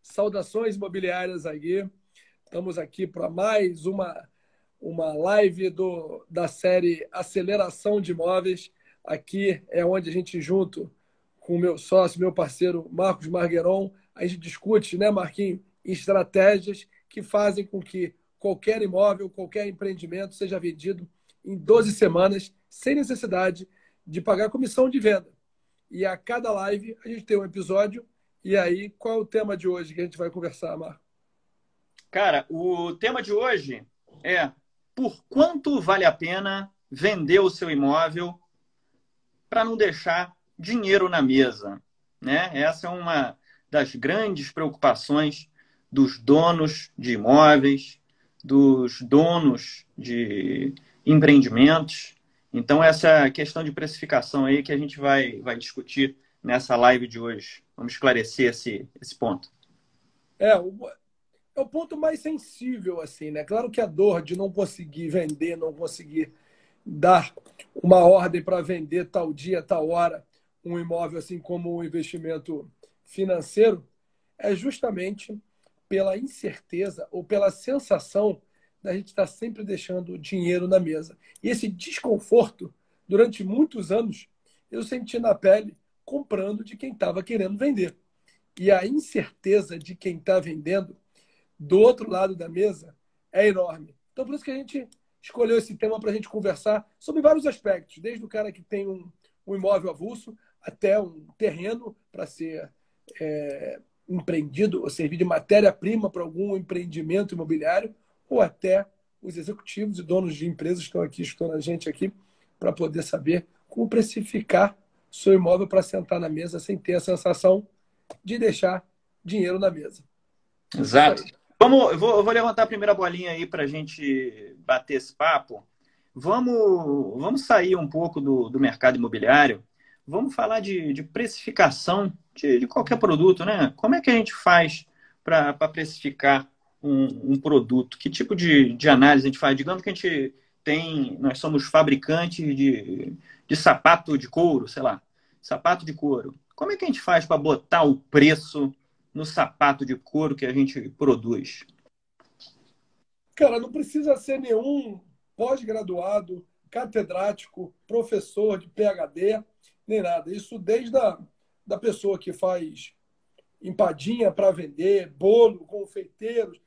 Saudações imobiliárias aqui. Estamos aqui para mais uma live da série Aceleração de Imóveis. Aqui é onde a gente, junto com o meu sócio, meu parceiro Marcos Margueron, a gente discute, né, Marquinhos, estratégias que fazem com que qualquer imóvel, qualquer empreendimento seja vendido em 12 semanas, sem necessidade de pagar comissão de venda. E a cada live a gente tem um episódio. E aí, qual é o tema de hoje que a gente vai conversar, Marco? Cara, o tema de hoje é por quanto vale a pena vender o seu imóvel para não deixar dinheiro na mesa, né? Essa é uma das grandes preocupações dos donos de imóveis, dos donos de empreendimentos. Então, essa questão de precificação aí que a gente vai discutir nessa live de hoje. Vamos esclarecer esse ponto. É o ponto mais sensível, assim, né? Claro que a dor de não conseguir vender, não conseguir dar uma ordem para vender tal dia, tal hora, um imóvel, assim como um investimento financeiro, é justamente pela incerteza ou pela sensação da gente estar sempre deixando dinheiro na mesa. E esse desconforto, durante muitos anos, eu senti na pele comprando de quem estava querendo vender. E a incerteza de quem está vendendo do outro lado da mesa é enorme. Então, por isso que a gente escolheu esse tema para a gente conversar sobre vários aspectos, desde o cara que tem um imóvel avulso até um terreno para ser empreendido ou servir de matéria-prima para algum empreendimento imobiliário, ou até os executivos e donos de empresas que estão aqui escutando a gente aqui para poder saber como precificar seu imóvel para sentar na mesa sem ter a sensação de deixar dinheiro na mesa. Exato. Eu vou levantar a primeira bolinha aí para a gente bater esse papo. Vamos sair um pouco do mercado imobiliário. Vamos falar de precificação de qualquer produto, né? Como é que a gente faz para precificar um produto? Que tipo de análise a gente faz? Digamos que nós somos fabricantes de sapato de couro, sei lá, sapato de couro. Como é que a gente faz para botar o preço no sapato de couro que a gente produz? Cara, não precisa ser nenhum pós-graduado, catedrático, professor de PhD, nem nada. Isso desde da pessoa que faz empadinha para vender, bolo, confeiteiros,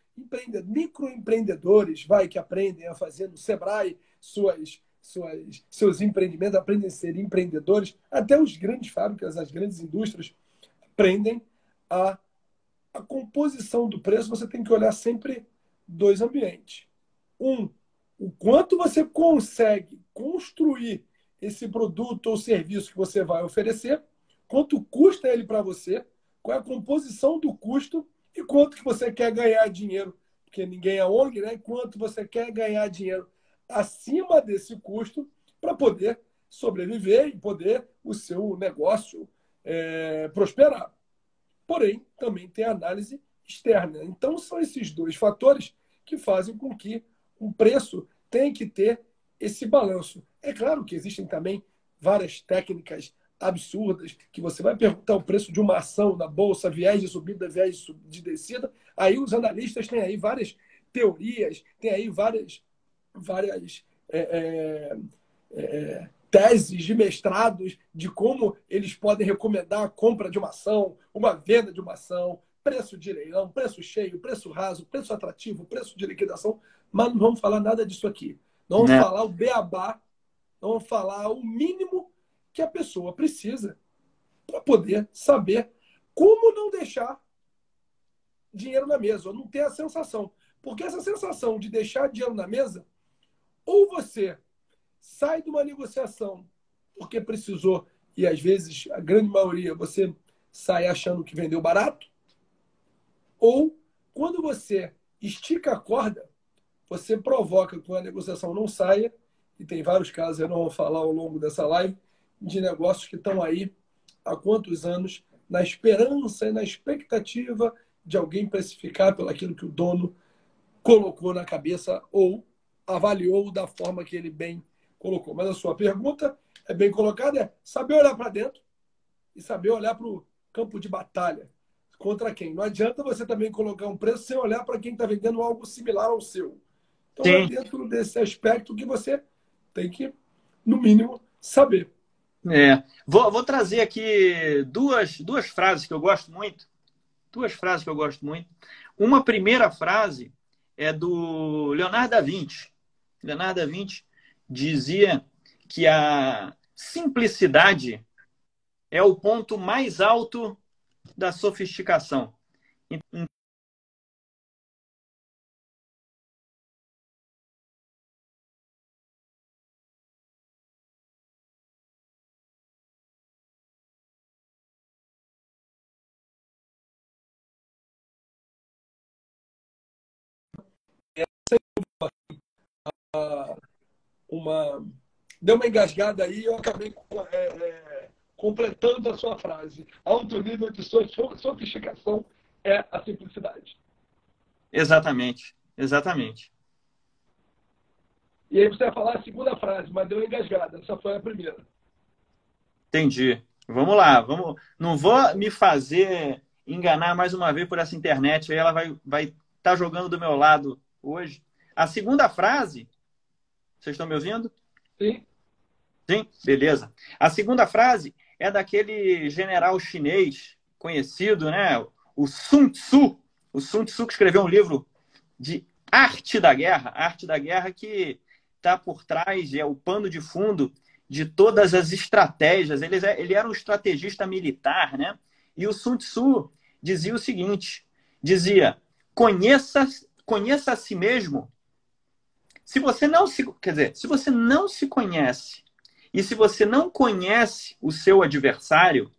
microempreendedores, que aprendem a fazer no Sebrae seus empreendimentos, aprendem a ser empreendedores, até os grandes fábricas, as grandes indústrias aprendem a composição do preço. Você tem que olhar sempre dois ambientes. O quanto você consegue construir esse produto ou serviço que você vai oferecer, quanto custa ele para você, qual é a composição do custo e quanto que você quer ganhar dinheiro, porque ninguém é ONG, né? Quanto você quer ganhar dinheiro acima desse custo para poder sobreviver e poder o seu negócio prosperar. Porém, também tem a análise externa. Então, são esses dois fatores que fazem com que um preço tenha que ter esse balanço. É claro que existem também várias técnicas absurdas, que você vai perguntar o preço de uma ação na bolsa, viés de subida, viés de descida. Aí os analistas têm aí várias teorias, têm aí várias teses de mestrados de como eles podem recomendar a compra de uma ação, uma venda de uma ação, preço de leilão, preço cheio, preço raso, preço atrativo, preço de liquidação, mas não vamos falar nada disso aqui. Não vamos falar o beabá, não vamos falar o mínimo que a pessoa precisa para poder saber como não deixar dinheiro na mesa, ou não ter a sensação. Porque essa sensação de deixar dinheiro na mesa, ou você sai de uma negociação porque precisou, e às vezes, a grande maioria, você sai achando que vendeu barato, ou quando você estica a corda, você provoca que a negociação não saia, e tem vários casos, eu não vou falar ao longo dessa live, de negócios que estão aí há quantos anos, na esperança e na expectativa de alguém precificar pelo aquilo que o dono colocou na cabeça ou avaliou da forma que ele bem colocou. Mas a sua pergunta é bem colocada, é saber olhar para dentro e saber olhar para o campo de batalha. contra quem. Não adianta você também colocar um preço sem olhar para quem está vendendo algo similar ao seu. Então, é Sim. dentro desse aspecto que você tem que, no mínimo, saber. Vou trazer aqui duas frases que eu gosto muito. Duas frases que eu gosto muito. Uma primeira frase é do Leonardo da Vinci. Leonardo da Vinci dizia que a simplicidade é o ponto mais alto da sofisticação. Uma... Deu uma engasgada aí e eu acabei completando a sua frase. Alto nível de sofisticação é a simplicidade. Exatamente, exatamente. E aí você vai falar a segunda frase, mas deu uma engasgada. Essa foi a primeira. Entendi. Vamos lá, vamos. Não vou me fazer enganar mais uma vez por essa internet. Aí ela vai estar jogando do meu lado hoje. A segunda frase, vocês estão me ouvindo? Sim. Sim, beleza. A segunda frase é daquele general chinês conhecido, né? O Sun Tzu. O Sun Tzu que escreveu um livro de arte da guerra que está por trás, é o pano de fundo de todas as estratégias. Ele era um estrategista militar, né? E o Sun Tzu dizia o seguinte, dizia, conheça a si mesmo. Se você não se conhece e se você não conhece o seu adversário,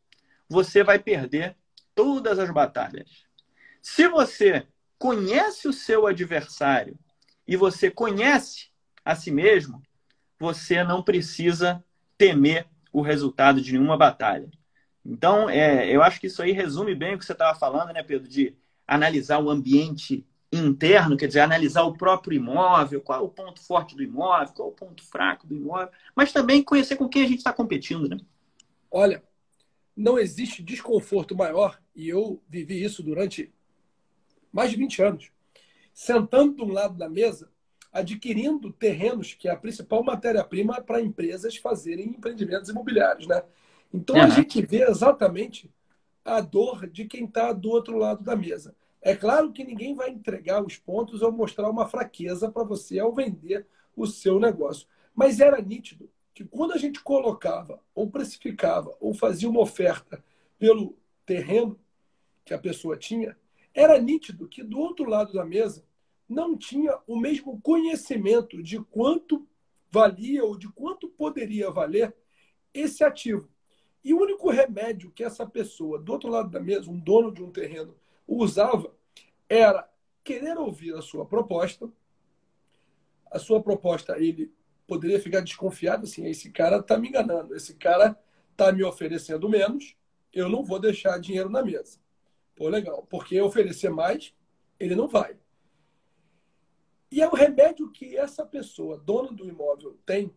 você vai perder todas as batalhas. Se você conhece o seu adversário e você conhece a si mesmo, você não precisa temer o resultado de nenhuma batalha. Então, eu acho que isso aí resume bem o que você estava falando, né, Pedro, de analisar o ambiente interno, quer dizer, analisar o próprio imóvel, qual é o ponto forte do imóvel, qual é o ponto fraco do imóvel, mas também conhecer com quem a gente está competindo, né? Olha, não existe desconforto maior, e eu vivi isso durante mais de 20 anos, sentando de um lado da mesa, adquirindo terrenos, que é a principal matéria-prima para empresas fazerem empreendimentos imobiliários, né? Então a gente vê exatamente a dor de quem está do outro lado da mesa. É claro que ninguém vai entregar os pontos ou mostrar uma fraqueza para você ao vender o seu negócio. Mas era nítido que quando a gente colocava, ou precificava, ou fazia uma oferta pelo terreno que a pessoa tinha, era nítido que do outro lado da mesa não tinha o mesmo conhecimento de quanto valia ou de quanto poderia valer esse ativo. E o único remédio que essa pessoa, do outro lado da mesa, um dono de um terreno, usava era querer ouvir a sua proposta. A sua proposta, ele poderia ficar desconfiado assim, esse cara está me enganando, esse cara está me oferecendo menos, eu não vou deixar dinheiro na mesa. Pô, legal, porque oferecer mais, ele não vai. E é o remédio que essa pessoa, dona do imóvel, tem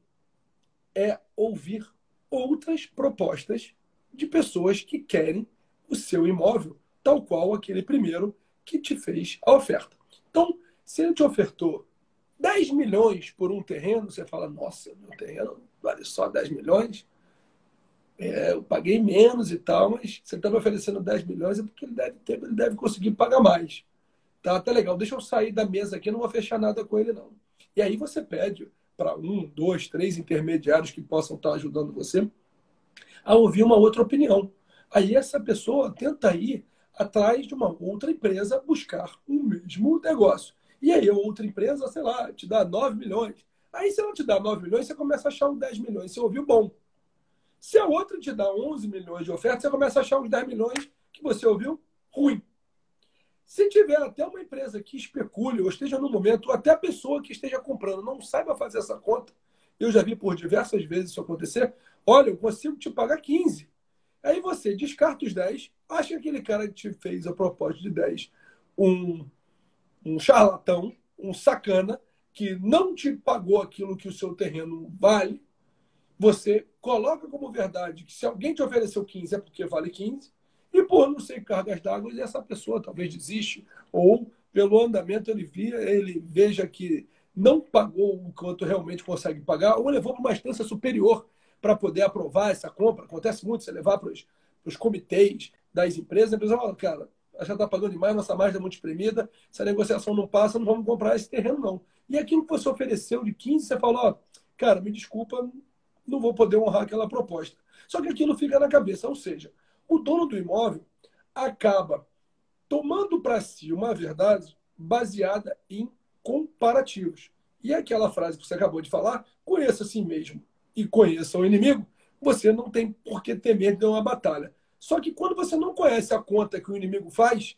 é ouvir outras propostas de pessoas que querem o seu imóvel, tal qual aquele primeiro que te fez a oferta. Então, se ele te ofertou 10 milhões por um terreno, você fala, nossa, meu terreno vale só 10 milhões, eu paguei menos e tal, mas você está me oferecendo 10 milhões é porque ele deve conseguir pagar mais. Tá, tá legal, deixa eu sair da mesa aqui, não vou fechar nada com ele, não. E aí você pede para um, dois, três intermediários que possam estar ajudando você a ouvir uma outra opinião. Aí essa pessoa tenta ir atrás de uma outra empresa buscar o mesmo negócio. E aí a outra empresa, sei lá, te dá 9 milhões. Aí se ela te dá 9 milhões, você começa a achar os 10 milhões. Você ouviu bom. Se a outra te dá 11 milhões de oferta, você começa a achar os 10 milhões que você ouviu ruim. Se tiver até uma empresa que especule, ou esteja no momento, ou até a pessoa que esteja comprando não saiba fazer essa conta, eu já vi por diversas vezes isso acontecer, olha, eu consigo te pagar 15. Aí você descarta os 10, acha que aquele cara que te fez a proposta de 10 um charlatão, um sacana, que não te pagou aquilo que o seu terreno vale, você coloca como verdade que se alguém te ofereceu 15 é porque vale 15, e por não ser cargas d'água, essa pessoa talvez desiste, ou pelo andamento ele veja que não pagou o quanto realmente consegue pagar, ou levou para uma instância superior para poder aprovar essa compra. Acontece muito você levar para os comitês das empresas, a empresa fala, cara, já está pagando demais, nossa margem é muito espremida, se a negociação não passa, não vamos comprar esse terreno, não. E aquilo que você ofereceu de 15, você fala, ó, cara, me desculpa, não vou poder honrar aquela proposta. Só que aquilo fica na cabeça, ou seja, o dono do imóvel acaba tomando para si uma verdade baseada em comparativos. E aquela frase que você acabou de falar, conheça a si mesmo e conheça o inimigo, você não tem por que temer de uma batalha. Só que quando você não conhece a conta que o inimigo faz,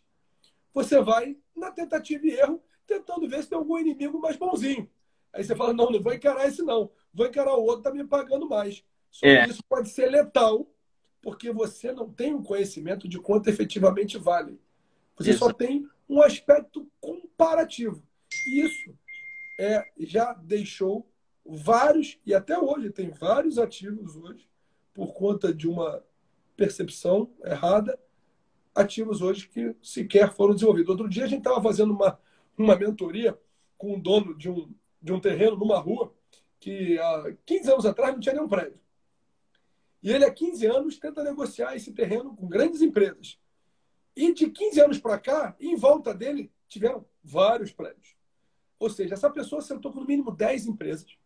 você vai na tentativa e erro, tentando ver se tem algum inimigo mais bonzinho. Aí você fala, não, não vou encarar esse não. Vou encarar o outro, tá me pagando mais. Só que isso pode ser letal, porque você não tem o conhecimento de quanto efetivamente vale. Você só tem um aspecto comparativo. E isso já deixou vários, e até hoje tem vários ativos hoje, por conta de uma percepção errada, ativos hoje que sequer foram desenvolvidos. Outro dia a gente estava fazendo uma mentoria com o dono de um terreno numa rua que há 15 anos atrás não tinha nenhum prédio. E ele há 15 anos tenta negociar esse terreno com grandes empresas. E de 15 anos para cá, em volta dele, tiveram vários prédios. Ou seja, essa pessoa sentou com no mínimo 10 empresas.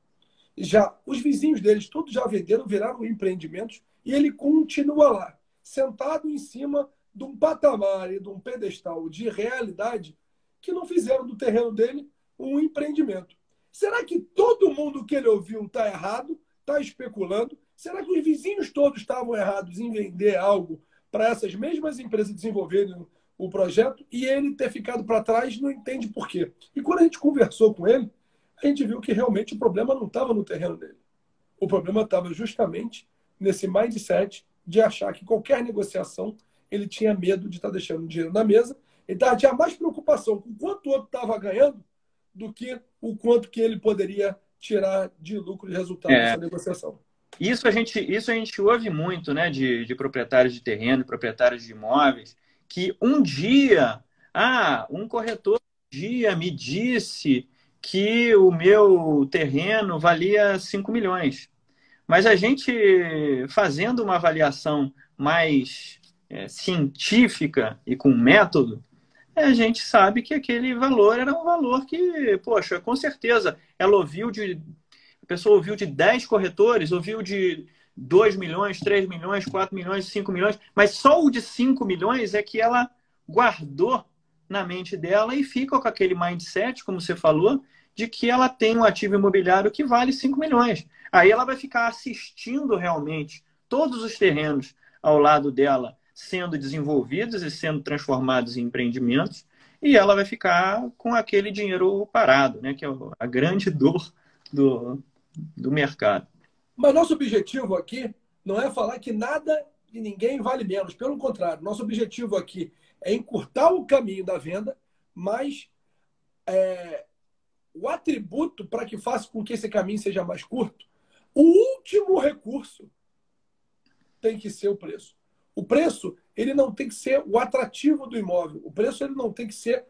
Já os vizinhos deles todos já venderam, viraram empreendimentos, e ele continua lá, sentado em cima de um patamar e de um pedestal de realidade que não fizeram do terreno dele um empreendimento. Será que todo mundo que ele ouviu está errado, está especulando? Será que os vizinhos todos estavam errados em vender algo para essas mesmas empresas desenvolverem o projeto e ele ter ficado para trás não entende por quê? E quando a gente conversou com ele, a gente viu que realmente o problema não estava no terreno dele. O problema estava justamente nesse mindset de achar que qualquer negociação ele tinha medo de estar deixando dinheiro na mesa. Ele tinha mais preocupação com quanto o outro estava ganhando do que o quanto que ele poderia tirar de lucro de resultado dessa negociação. Isso a gente ouve muito, né, de proprietários de terreno, proprietários de imóveis, que um corretor um dia me disse que o meu terreno valia 5 milhões. Mas a gente, fazendo uma avaliação mais científica e com método, a gente sabe que aquele valor era um valor que, poxa, com certeza, a pessoa ouviu de 10 corretores, ouviu de 2 milhões, 3 milhões, 4 milhões, 5 milhões, mas só o de 5 milhões é que ela guardou na mente dela e fica com aquele mindset, como você falou, de que ela tem um ativo imobiliário que vale 5 milhões. Aí ela vai ficar assistindo realmente todos os terrenos ao lado dela sendo desenvolvidos e sendo transformados em empreendimentos, e ela vai ficar com aquele dinheiro parado, né? Que é a grande dor do mercado. Mas nosso objetivo aqui não é falar que nada e ninguém vale menos. Pelo contrário, nosso objetivo aqui é encurtar o caminho da venda, mas o atributo para que faça com que esse caminho seja mais curto, o último recurso tem que ser o preço. O preço, ele não tem que ser o atrativo do imóvel. O preço, ele não tem que ser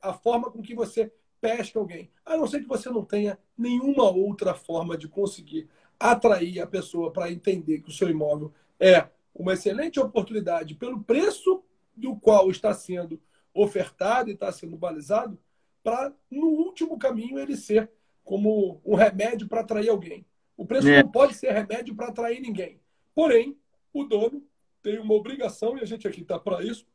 a forma com que você pesca alguém. A não ser que você não tenha nenhuma outra forma de conseguir atrair a pessoa para entender que o seu imóvel é uma excelente oportunidade pelo preço do qual está sendo ofertado e está sendo balizado, para, no último caminho, ele ser como um remédio para atrair alguém. O preço não pode ser remédio para atrair ninguém. Porém, o dono tem uma obrigação, e a gente aqui está para isso,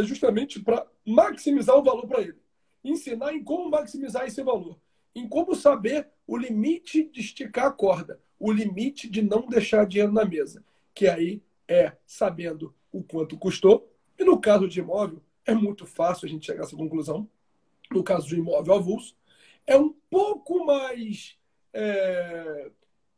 justamente para maximizar o valor para ele. Ensinar em como maximizar esse valor. Em como saber o limite de esticar a corda. O limite de não deixar dinheiro na mesa. Que aí é sabendo o quanto custou. E no caso de imóvel, é muito fácil a gente chegar a essa conclusão. No caso de imóvel avulso, é um pouco mais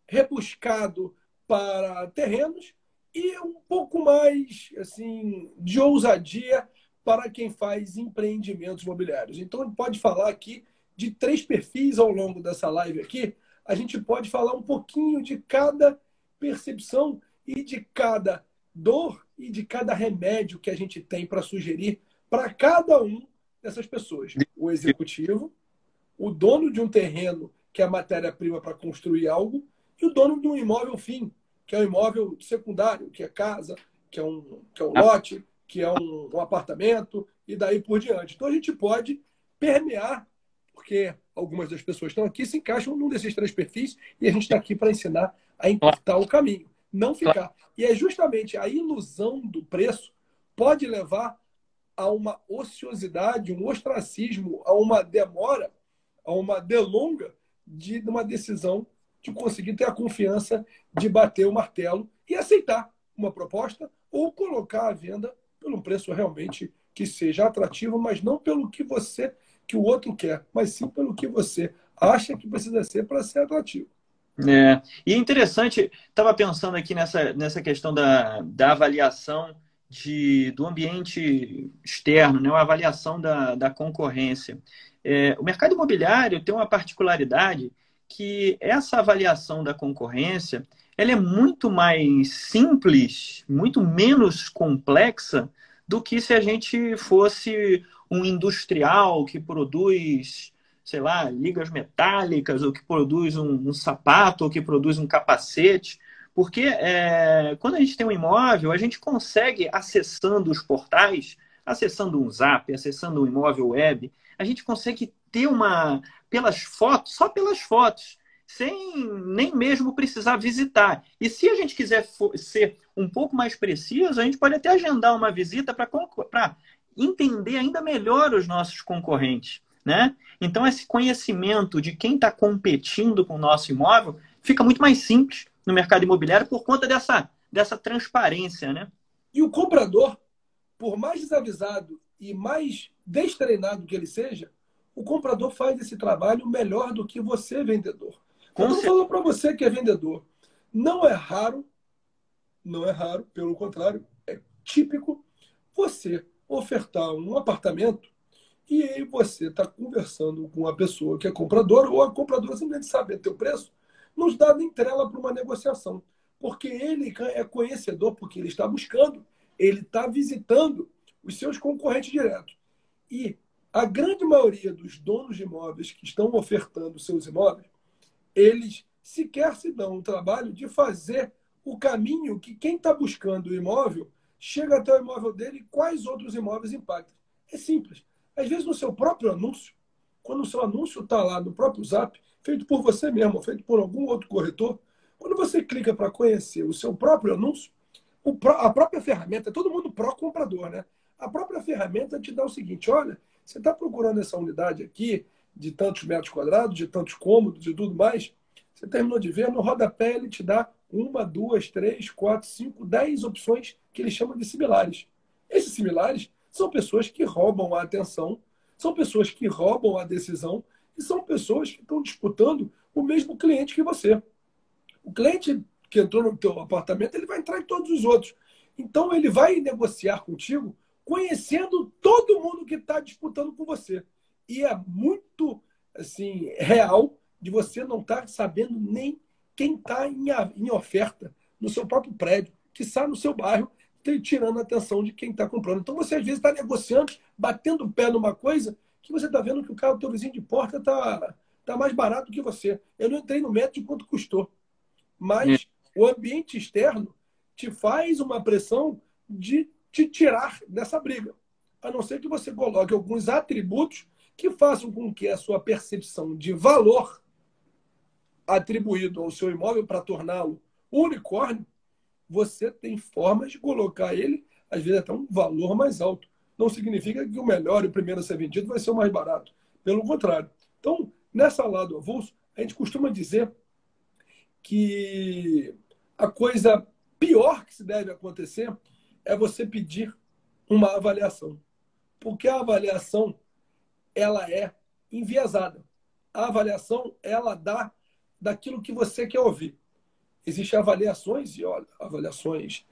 rebuscado para terrenos e um pouco mais assim de ousadia para quem faz empreendimentos imobiliários. Então, a gente pode falar aqui de 3 perfis ao longo dessa live aqui. A gente pode falar um pouquinho de cada percepção e de cada dor e de cada remédio que a gente tem para sugerir para cada um dessas pessoas. O executivo, o dono de um terreno, que é a matéria-prima para construir algo, e o dono de um imóvel fim, que é um imóvel secundário, que é casa, que é um lote, que é um apartamento, e daí por diante. Então a gente pode permear, porque algumas das pessoas que estão aqui se encaixam num desses três perfis, e a gente está aqui para ensinar a encurtar o caminho, não ficar. E é justamente a ilusão do preço pode levar a uma ociosidade, um ostracismo, a uma demora, a uma delonga de uma decisão de conseguir ter a confiança de bater o martelo e aceitar uma proposta ou colocar à venda por um preço realmente que seja atrativo, mas não pelo que o outro quer, mas sim pelo que você acha que precisa ser para ser atrativo. E é interessante, estava pensando aqui nessa questão da avaliação do ambiente externo, né? A avaliação da concorrência. O mercado imobiliário tem uma particularidade que essa avaliação da concorrência ela é muito mais simples, muito menos complexa do que se a gente fosse um industrial que produz, sei lá, ligas metálicas, ou que produz um sapato, ou que produz um capacete. Porque quando a gente tem um imóvel, a gente consegue, acessando os portais, acessando um Zap, acessando um imóvel web, a gente consegue ter pelas fotos, só pelas fotos, sem nem mesmo precisar visitar. E se a gente quiser ser um pouco mais preciso, a gente pode até agendar uma visita para entender ainda melhor os nossos concorrentes, né? Então, esse conhecimento de quem está competindo com o nosso imóvel fica muito mais simples no mercado imobiliário por conta dessa transparência, né? E o comprador, por mais desavisado e mais destreinado que ele seja, o comprador faz esse trabalho melhor do que você, vendedor. Eu estou falando para você que é vendedor. Não é raro, pelo contrário, é típico você ofertar um apartamento e aí você está conversando com a pessoa que é compradora ou a compradora simplesmente saber teu preço, não dá nem trela para uma negociação. Porque ele é conhecedor, porque ele está buscando, ele está visitando os seus concorrentes diretos. E a grande maioria dos donos de imóveis que estão ofertando seus imóveis, eles sequer se dão o trabalho de fazer o caminho que quem está buscando o imóvel chega até o imóvel dele e quais outros imóveis impactam. É simples. Às vezes, no seu próprio anúncio, quando o seu anúncio está lá no próprio Zap, feito por você mesmo, feito por algum outro corretor, quando você clica para conhecer o seu próprio anúncio, a própria ferramenta, todo mundo pró-comprador, né? A própria ferramenta te dá o seguinte, olha, você está procurando essa unidade aqui, de tantos metros quadrados, de tantos cômodos e tudo mais, você terminou de ver, no rodapé ele te dá 1, 2, 3, 4, 5, 10 opções que ele chama de similares. Esses similares são pessoas que roubam a atenção, são pessoas que roubam a decisão e são pessoas que estão disputando o mesmo cliente que você. O cliente que entrou no teu apartamento, ele vai entrar em todos os outros. Então, ele vai negociar contigo conhecendo todo mundo que está disputando com você. E é muito assim, real de você não estar sabendo nem quem está em oferta no seu próprio prédio, que está no seu bairro, tirando a atenção de quem está comprando. Então, você, às vezes, está negociando, batendo o pé numa coisa que você está vendo que o carro do teu vizinho de porta está mais barato que você. Eu não entrei no método de quanto custou. Mas o ambiente externo te faz uma pressão de te tirar dessa briga. A não ser que você coloque alguns atributos que façam com que a sua percepção de valor atribuído ao seu imóvel para torná-lo unicórnio, você tem formas de colocar ele, às vezes, até um valor mais alto. Não significa que o melhor e o primeiro a ser vendido vai ser o mais barato. Pelo contrário. Então, nessa lá do avulso, a gente costuma dizer que a coisa pior que se deve acontecer é você pedir uma avaliação. Porque a avaliação, ela é enviesada. A avaliação, ela dá daquilo que você quer ouvir. Existem avaliações, e olha, avaliações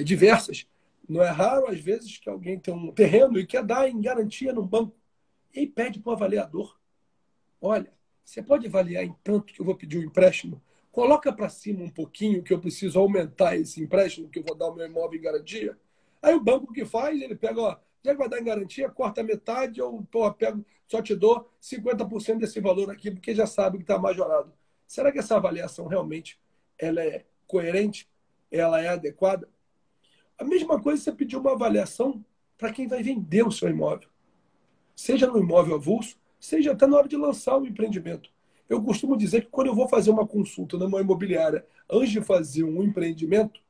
diversas. Não é raro, às vezes, que alguém tem um terreno e quer dar em garantia num banco. E aí pede para o avaliador. Olha, você pode avaliar em tanto que eu vou pedir um empréstimo? Coloca para cima um pouquinho que eu preciso aumentar esse empréstimo que eu vou dar o meu imóvel em garantia. Aí o banco que faz, ele pega, ó, já que vai dar em garantia, corta metade, ou pô, pego, só te dou 50% desse valor aqui, porque já sabe que está majorado. Será que essa avaliação realmente ela é coerente? Ela é adequada? A mesma coisa você pedir uma avaliação para quem vai vender o seu imóvel. Seja no imóvel avulso, seja até na hora de lançar o empreendimento. Eu costumo dizer que quando eu vou fazer uma consulta numa imobiliária, antes de fazer um empreendimento,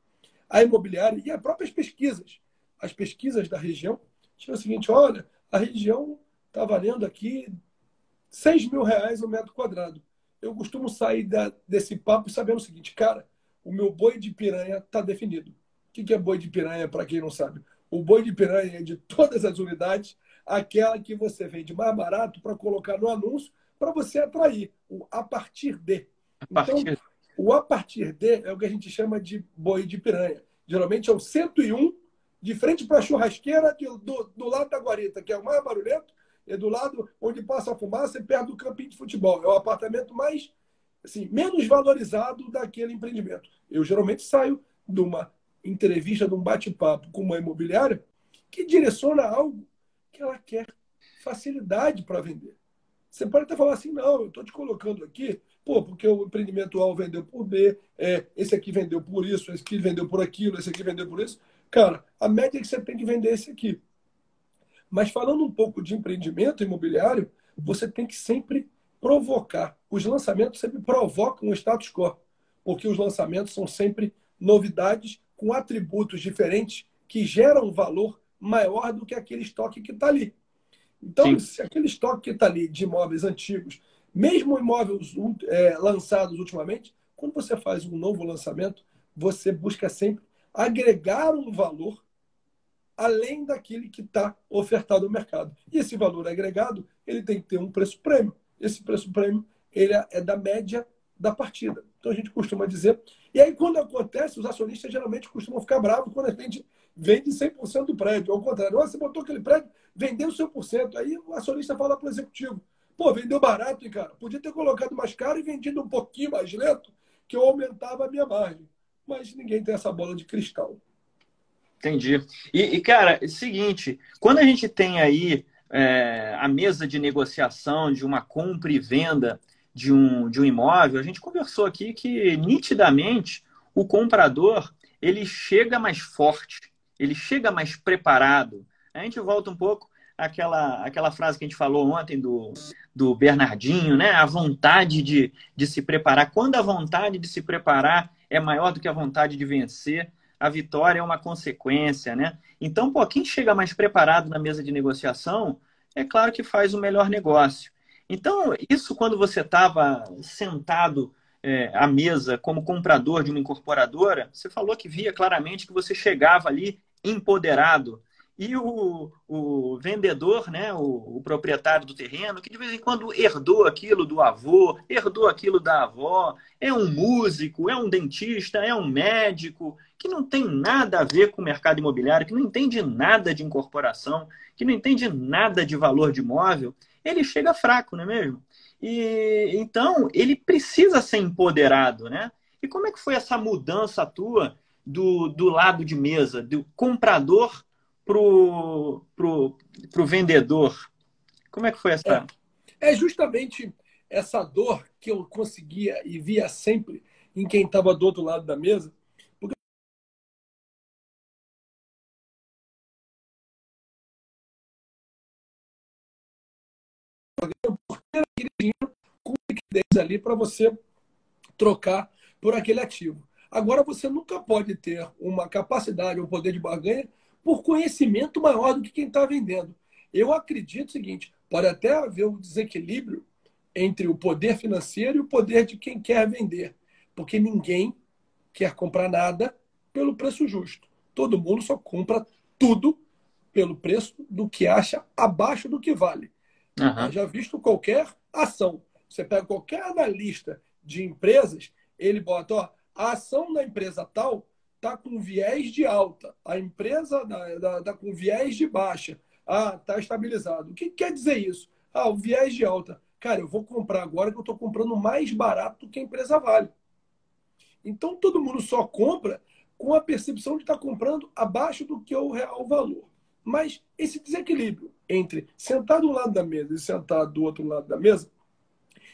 a imobiliária e as próprias pesquisas, as pesquisas da região, tinha o seguinte, olha, a região está valendo aqui R$ 6.000 o metro quadrado. Eu costumo sair desse papo sabendo o seguinte, cara, o meu boi de piranha está definido. O que é boi de piranha, para quem não sabe? O boi de piranha é de todas as unidades, aquela que você vende mais barato para colocar no anúncio, para você atrair o a partir de. A Então, partir... o a partir de é o que a gente chama de boi de piranha. Geralmente é o 101, de frente para a churrasqueira, do lado da guarita, que é o mais barulhento, é do lado onde passa a fumaça e perto do campinho de futebol. É o apartamento mais, assim, menos valorizado daquele empreendimento. Eu geralmente saio de uma entrevista, de um bate-papo com uma imobiliária que direciona algo que ela quer facilidade para vender. Você pode até falar assim, não, eu estou te colocando aqui, pô, porque o empreendimento A vendeu por B, esse aqui vendeu por isso, esse aqui vendeu por aquilo, esse aqui vendeu por isso. Cara, a média é que você tem que vender esse aqui. Mas falando um pouco de empreendimento imobiliário, você tem que sempre provocar. Os lançamentos sempre provocam o status quo, porque os lançamentos são sempre novidades com atributos diferentes que geram um valor maior do que aquele estoque que está ali. Então, Sim, se aquele estoque que está ali de imóveis antigos, mesmo imóveis lançados ultimamente, quando você faz um novo lançamento, você busca sempre agregar um valor além daquele que está ofertado ao mercado. E esse valor agregado, ele tem que ter um preço prêmio. Esse preço prêmio, ele é da média da partida. Então a gente costuma dizer. E aí, quando acontece, os acionistas geralmente costumam ficar bravos quando a gente vende 100% do prédio. Ao contrário, você botou aquele prédio, vendeu 100%. Aí o acionista fala para o executivo: pô, vendeu barato, hein, cara? Podia ter colocado mais caro e vendido um pouquinho mais lento, que eu aumentava a minha margem. Mas ninguém tem essa bola de cristal. entendi. Cara, é o seguinte, quando a gente tem aí a mesa de negociação de uma compra e venda de um imóvel, a gente conversou aqui que nitidamente o comprador ele chega mais forte, ele chega mais preparado. A gente volta um pouco àquela frase que a gente falou ontem do Bernardinho, né? A vontade de se preparar. Quando a vontade de se preparar é maior do que a vontade de vencer, a vitória é uma consequência, né? Então, pô, quem chega mais preparado na mesa de negociação, é claro que faz o melhor negócio. Então, isso quando você estava sentado à mesa como comprador de uma incorporadora, você falou que via claramente que você chegava ali empoderado. E o vendedor, né, o proprietário do terreno, que de vez em quando herdou aquilo do avô, herdou aquilo da avó, é um músico, é um dentista, é um médico, que não tem nada a ver com o mercado imobiliário, que não entende nada de incorporação, que não entende nada de valor de imóvel, ele chega fraco, não é mesmo? E então ele precisa ser empoderado, né? E como é que foi essa mudança tua do lado de mesa, do comprador pro vendedor? Como é que foi essa? É justamente essa dor que eu conseguia e via sempre em quem estava do outro lado da mesa, porque com liquidez ali para você trocar por aquele ativo. Agora, você nunca pode ter uma capacidade, um poder de barganha por conhecimento maior do que quem está vendendo. Eu acredito o seguinte: pode até haver um desequilíbrio entre o poder financeiro e o poder de quem quer vender, porque ninguém quer comprar nada pelo preço justo. Todo mundo só compra tudo pelo preço do que acha abaixo do que vale. Aham. Haja visto qualquer ação. Você pega qualquer analista de empresas, ele bota, ó, a ação da empresa tal está com viés de alta, a empresa está com viés de baixa, está estabilizado. O que quer dizer isso? O viés de alta. Cara, eu vou comprar agora que eu estou comprando mais barato do que a empresa vale. Então todo mundo só compra com a percepção de estar comprando abaixo do que é o real valor. Mas esse desequilíbrio entre sentar do lado da mesa e sentar do outro lado da mesa,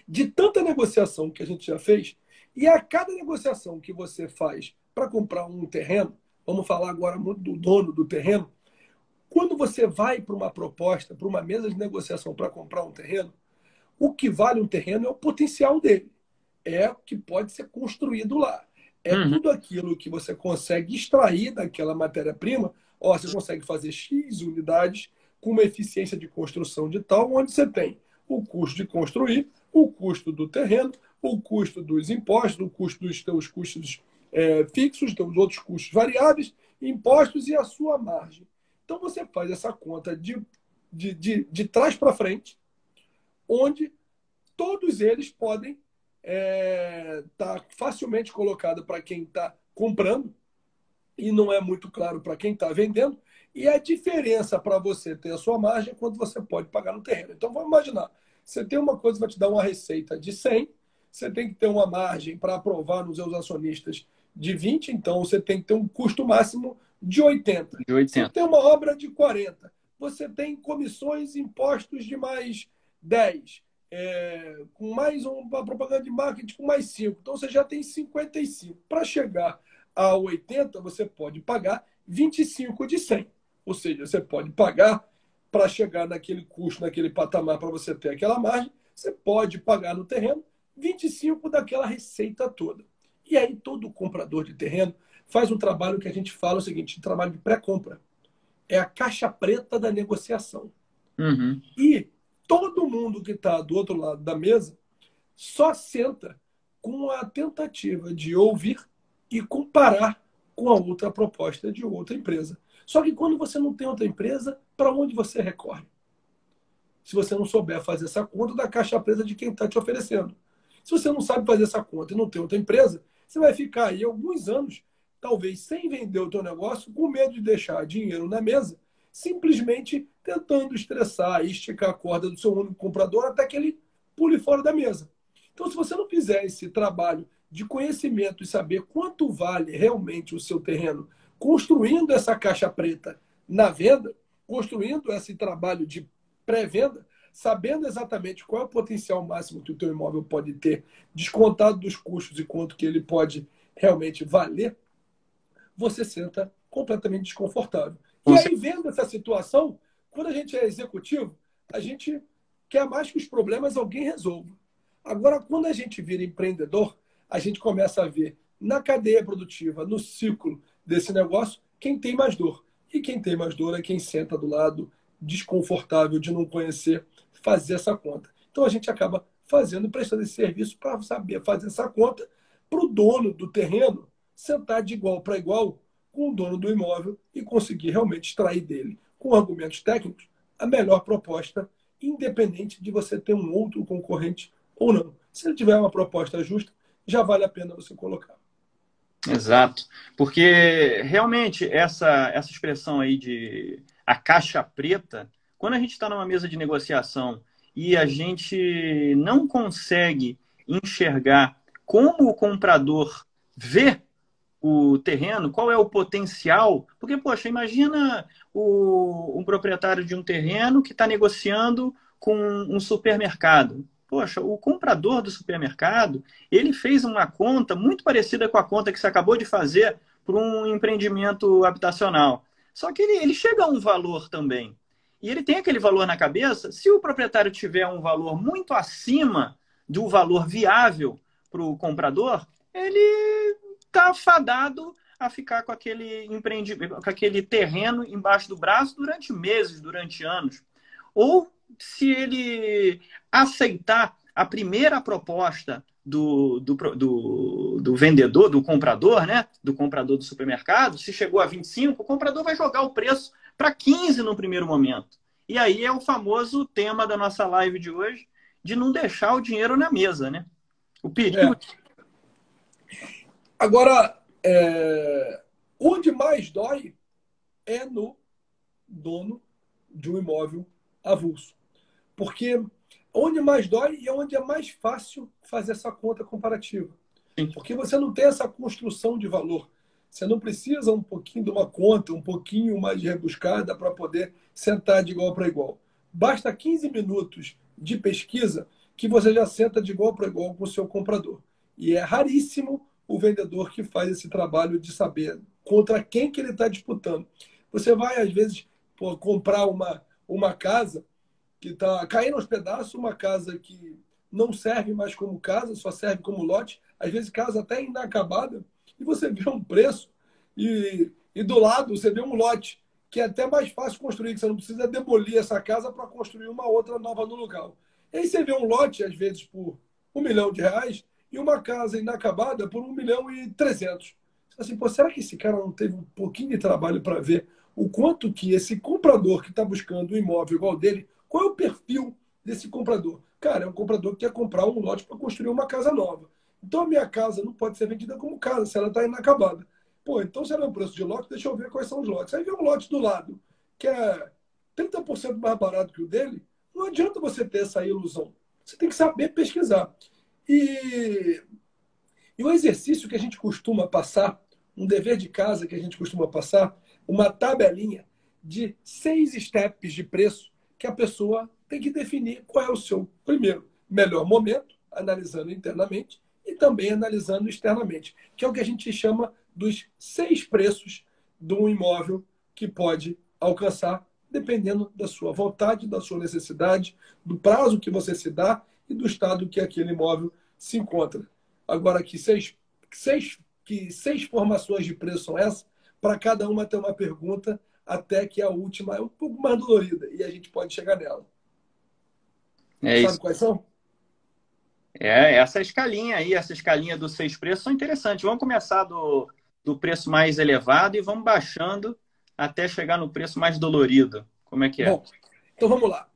de tanta negociação que a gente já fez, e a cada negociação que você faz para comprar um terreno, vamos falar agora muito do dono do terreno, quando você vai para uma proposta, para uma mesa de negociação para comprar um terreno, o que vale um terreno é o potencial dele. É o que pode ser construído lá. É tudo aquilo que você consegue extrair daquela matéria-prima. Ó, você consegue fazer X unidades com uma eficiência de construção de tal, onde você tem o custo de construir, o custo do terreno, o custo dos impostos, o custo dos teus custos fixos, teus outros custos variáveis, impostos e a sua margem. Então você faz essa conta de trás para frente, onde todos eles podem estar facilmente colocado para quem está comprando e não é muito claro para quem está vendendo. E a diferença para você ter a sua margem é quanto você pode pagar no terreno. Então vamos imaginar, você tem uma coisa que vai te dar uma receita de 100, você tem que ter uma margem para aprovar nos seus acionistas de 20, então você tem que ter um custo máximo de 80. Você tem uma obra de 40. Você tem comissões, impostos de mais 10. Com mais uma propaganda de marketing com mais 5. Então você já tem 55. Para chegar a 80, você pode pagar 25 de 100. Ou seja, você pode pagar para chegar naquele custo, naquele patamar, para você ter aquela margem, você pode pagar no terreno 25 daquela receita toda. E aí todo comprador de terreno faz um trabalho que a gente fala o seguinte, um trabalho de pré-compra. É a caixa preta da negociação. E todo mundo que está do outro lado da mesa só senta com a tentativa de ouvir e comparar com a outra proposta de outra empresa. Só que quando você não tem outra empresa, para onde você recorre? Se você não souber fazer essa conta da caixa preta de quem está te oferecendo. Se você não sabe fazer essa conta e não tem outra empresa, você vai ficar aí alguns anos, talvez sem vender o teu negócio, com medo de deixar dinheiro na mesa, simplesmente tentando estressar e esticar a corda do seu único comprador até que ele pule fora da mesa. Então, se você não fizer esse trabalho de conhecimento e saber quanto vale realmente o seu terreno, construindo essa caixa preta na venda, construindo esse trabalho de pré-venda, sabendo exatamente qual é o potencial máximo que o teu imóvel pode ter, descontado dos custos e quanto que ele pode realmente valer, você senta completamente desconfortável. E aí, vendo essa situação, quando a gente é executivo, a gente quer mais que os problemas alguém resolva. Agora, quando a gente vira empreendedor, a gente começa a ver na cadeia produtiva, no ciclo desse negócio, quem tem mais dor. E quem tem mais dor é quem senta do lado desconfortável de não conhecer, fazer essa conta. Então a gente acaba fazendo, prestando esse serviço para saber fazer essa conta para o dono do terreno sentar de igual para igual com o dono do imóvel e conseguir realmente extrair dele, com argumentos técnicos, a melhor proposta, independente de você ter um outro concorrente ou não. Se ele tiver uma proposta justa, já vale a pena você colocar. Exato. Porque realmente essa expressão aí de a caixa preta, quando a gente está numa mesa de negociação e a gente não consegue enxergar como o comprador vê o terreno, qual é o potencial, porque, poxa, imagina um proprietário de um terreno que está negociando com um supermercado. Poxa, o comprador do supermercado, ele fez uma conta muito parecida com a conta que você acabou de fazer para um empreendimento habitacional. Só que ele chega a um valor também. E ele tem aquele valor na cabeça. Se o proprietário tiver um valor muito acima do valor viável para o comprador, ele está fadado a ficar com aquele empreendimento, com aquele terreno embaixo do braço durante meses, durante anos. Ou se ele aceitar a primeira proposta do vendedor, do comprador, né? Do comprador do supermercado, se chegou a 25, o comprador vai jogar o preço para 15 no primeiro momento. E aí é o famoso tema da nossa live de hoje, de não deixar o dinheiro na mesa, né? O perigo. Agora, onde mais dói é no dono de um imóvel avulso. Porque onde mais dói e onde é mais fácil fazer essa conta comparativa. Sim. Porque você não tem essa construção de valor. Você não precisa um pouquinho de uma conta, um pouquinho mais rebuscada para poder sentar de igual para igual. Basta 15 minutos de pesquisa que você já senta de igual para igual com o seu comprador. E é raríssimo o vendedor que faz esse trabalho de saber contra quem que ele está disputando. Você vai, às vezes, comprar uma casa que está caindo aos pedaços, uma casa que não serve mais como casa, só serve como lote, às vezes casa até inacabada, e você vê um preço e do lado você vê um lote que é até mais fácil construir, que você não precisa demolir essa casa para construir uma outra nova no lugar. E aí você vê um lote, às vezes, por R$ 1 milhão e uma casa inacabada por 1.300.000. Assim, pô, será que esse cara não teve um pouquinho de trabalho para ver o quanto que esse comprador que está buscando um imóvel igual dele, qual é o perfil desse comprador? Cara, é um comprador que quer comprar um lote para construir uma casa nova. Então a minha casa não pode ser vendida como casa se ela está inacabada. Pô, então se ela é um preço de lote, deixa eu ver quais são os lotes. Aí vem um lote do lado, que é 30% mais barato que o dele, não adianta você ter essa ilusão. Você tem que saber pesquisar. E o exercício que a gente costuma passar, um dever de casa que a gente costuma passar, uma tabelinha de 6 steps de preço que a pessoa tem que definir qual é o seu, primeiro, melhor momento, analisando internamente, e também analisando externamente, que é o que a gente chama dos 6 preços de um imóvel que pode alcançar, dependendo da sua vontade, da sua necessidade, do prazo que você se dá e do estado que aquele imóvel se encontra. Agora, que seis formações de preço são essas? Para cada uma ter uma pergunta, até que a última é um pouco mais dolorida e a gente pode chegar nela. É Sabe isso. quais são? Essa escalinha aí, essa escalinha dos 6 preços são interessantes. Vamos começar do preço mais elevado e vamos baixando até chegar no preço mais dolorido. Como é que é? Bom, então vamos lá.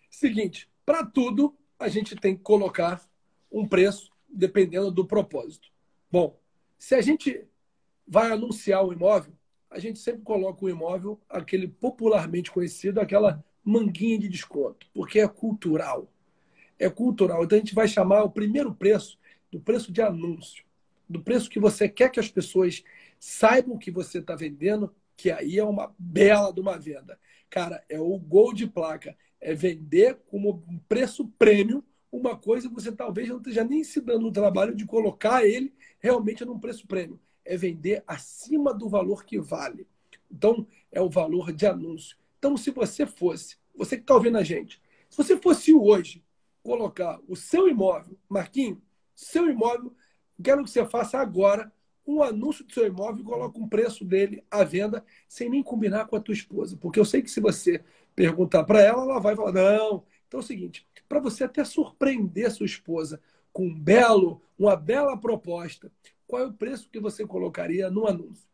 Seguinte, para tudo a gente tem que colocar um preço dependendo do propósito. Bom, se a gente vai anunciar o imóvel, a gente sempre coloca o imóvel, aquele popularmente conhecido, aquela manguinha de desconto, porque é cultural. É cultural. Então a gente vai chamar o primeiro preço do preço de anúncio, do preço que você quer que as pessoas saibam que você está vendendo, que aí é uma bela de uma venda. Cara, é o gol de placa. É vender como um preço prêmio uma coisa que você talvez não esteja nem se dando o trabalho de colocar ele realmente num preço prêmio. É vender acima do valor que vale. Então, é o valor de anúncio. Então, se você fosse, você que está ouvindo a gente, se você fosse hoje colocar o seu imóvel, Marquinhos, seu imóvel, quero que você faça agora um anúncio do seu imóvel e coloque um preço dele à venda sem nem combinar com a tua esposa. Porque eu sei que se você perguntar para ela, ela vai falar, não. Então é o seguinte, para você até surpreender sua esposa com uma bela proposta, qual é o preço que você colocaria no anúncio?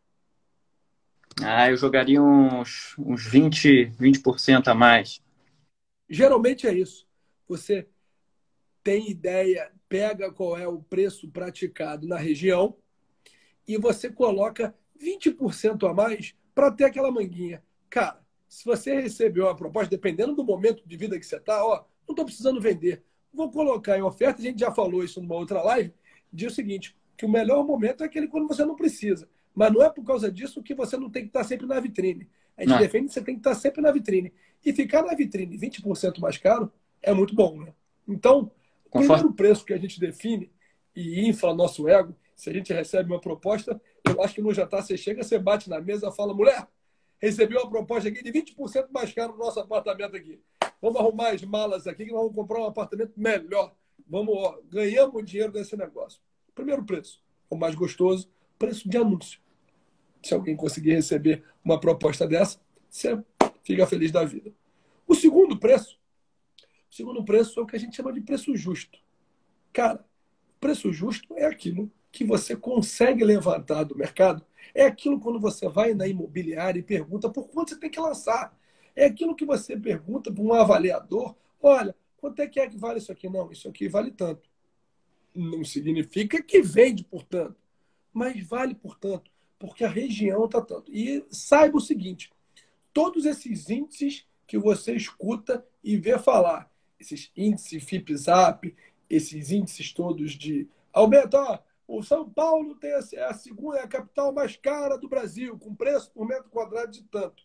Eu jogaria uns 20% a mais. Geralmente é isso. Você tem ideia, pega qual é o preço praticado na região e você coloca 20% a mais para ter aquela manguinha. Cara, se você recebeu uma proposta, dependendo do momento de vida que você está, ó, não estou precisando vender, vou colocar em oferta, a gente já falou isso numa outra live, diz o seguinte, que o melhor momento é aquele quando você não precisa. Mas não é por causa disso que você não tem que estar sempre na vitrine. A gente Não, defende que você tem que estar sempre na vitrine. E ficar na vitrine 20% mais caro é muito bom, né? Então, o conforme... primeiro preço que a gente define e infla nosso ego, se a gente recebe uma proposta, eu acho que no jantar você chega, você bate na mesa e fala, mulher, recebi uma proposta aqui de 20% mais caro no nosso apartamento aqui. Vamos arrumar as malas aqui que nós vamos comprar um apartamento melhor. Vamos, ó, ganhamos dinheiro desse negócio. Primeiro preço, o mais gostoso, preço de anúncio. Se alguém conseguir receber uma proposta dessa, você fica feliz da vida. O segundo preço é o que a gente chama de preço justo. Cara, preço justo é aquilo que você consegue levantar do mercado. É aquilo quando você vai na imobiliária e pergunta por quanto você tem que lançar. É aquilo que você pergunta para um avaliador, olha, quanto é que vale isso aqui? Não, isso aqui vale tanto. Não significa que vende por tanto, mas vale por tanto, porque a região está tanto. E saiba o seguinte, todos esses índices que você escuta e vê falar, esses índices FIPZAP, esses índices todos de aumento, o São Paulo tem a segunda, é a capital mais cara do Brasil, com preço por metro quadrado de tanto.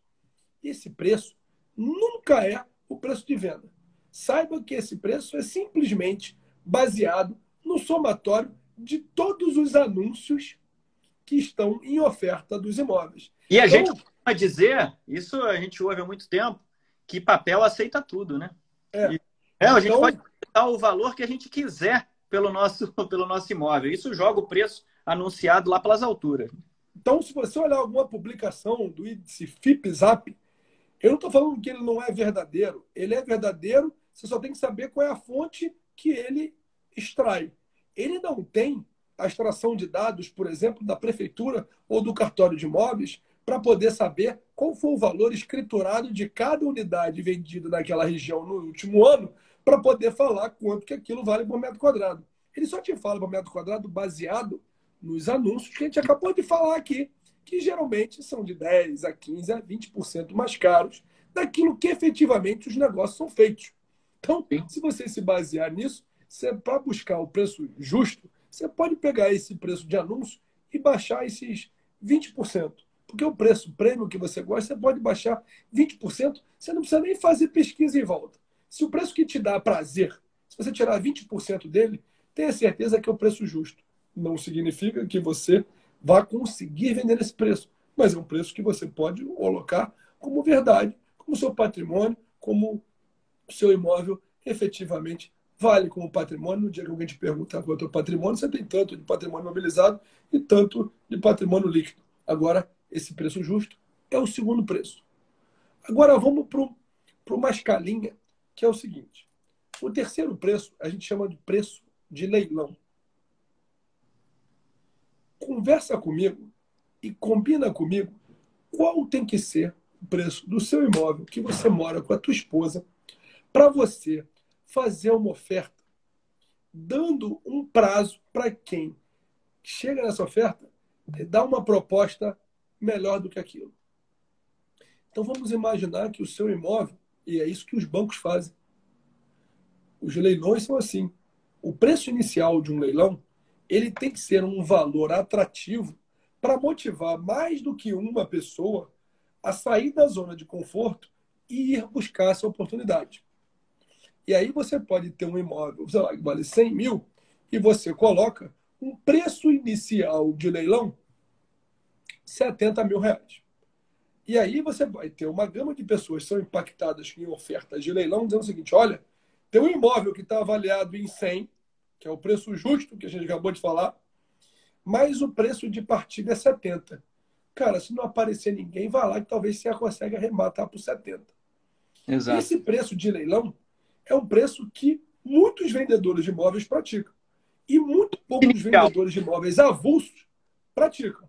Esse preço nunca é o preço de venda. Saiba que esse preço é simplesmente baseado no somatório de todos os anúncios que estão em oferta dos imóveis. E a gente costuma dizer, isso a gente ouve há muito tempo, que papel aceita tudo, né? A gente pode dar o valor que a gente quiser pelo nosso imóvel. Isso joga o preço anunciado lá pelas alturas. Então, se você olhar alguma publicação do índice FIPZAP, eu não estou falando que ele não é verdadeiro. Ele é verdadeiro, você só tem que saber qual é a fonte que ele extrai. Ele não tem a extração de dados, por exemplo, da prefeitura ou do cartório de imóveis para poder saber qual foi o valor escriturado de cada unidade vendida naquela região no último ano para poder falar quanto que aquilo vale por metro quadrado. Ele só te fala por metro quadrado baseado nos anúncios que a gente acabou de falar aqui, que geralmente são de 10% a 15% a 20% mais caros daquilo que efetivamente os negócios são feitos. Então, se você se basear nisso, para buscar o preço justo, você pode pegar esse preço de anúncio e baixar esses 20%. Porque o preço prêmio que você gosta, você pode baixar 20%, você não precisa nem fazer pesquisa em volta. Se o preço que te dá prazer, se você tirar 20% dele, tenha certeza que é o preço justo. Não significa que você vá conseguir vender nesse preço, mas é um preço que você pode colocar como verdade, como seu patrimônio, como seu imóvel efetivamente vale como patrimônio. No dia que alguém te perguntar qual é o teu patrimônio, você tem tanto de patrimônio imobilizado e tanto de patrimônio líquido. Agora, esse preço justo é o segundo preço. Agora vamos para uma escalinha, que é o seguinte. O terceiro preço a gente chama de preço de leilão. Conversa comigo e combina comigo qual tem que ser o preço do seu imóvel que você mora com a tua esposa para você fazer uma oferta, dando um prazo para quem chega nessa oferta e dá uma proposta melhor do que aquilo. Então vamos imaginar que o seu imóvel, e é isso que os bancos fazem, os leilões são assim. O preço inicial de um leilão, ele tem que ser um valor atrativo para motivar mais do que uma pessoa a sair da zona de conforto e ir buscar essa oportunidade. E aí você pode ter um imóvel, sei lá, que vale 100 mil, e você coloca um preço inicial de leilão 70 mil reais. E aí você vai ter uma gama de pessoas que são impactadas em ofertas de leilão, dizendo o seguinte, olha, tem um imóvel que está avaliado em 100, que é o preço justo que a gente acabou de falar, mas o preço de partida é 70. Cara, se não aparecer ninguém, vai lá que talvez você consegue arrematar por 70. Exato. Esse preço de leilão é um preço que muitos vendedores de imóveis praticam. E muito poucos vendedores de imóveis avulsos praticam.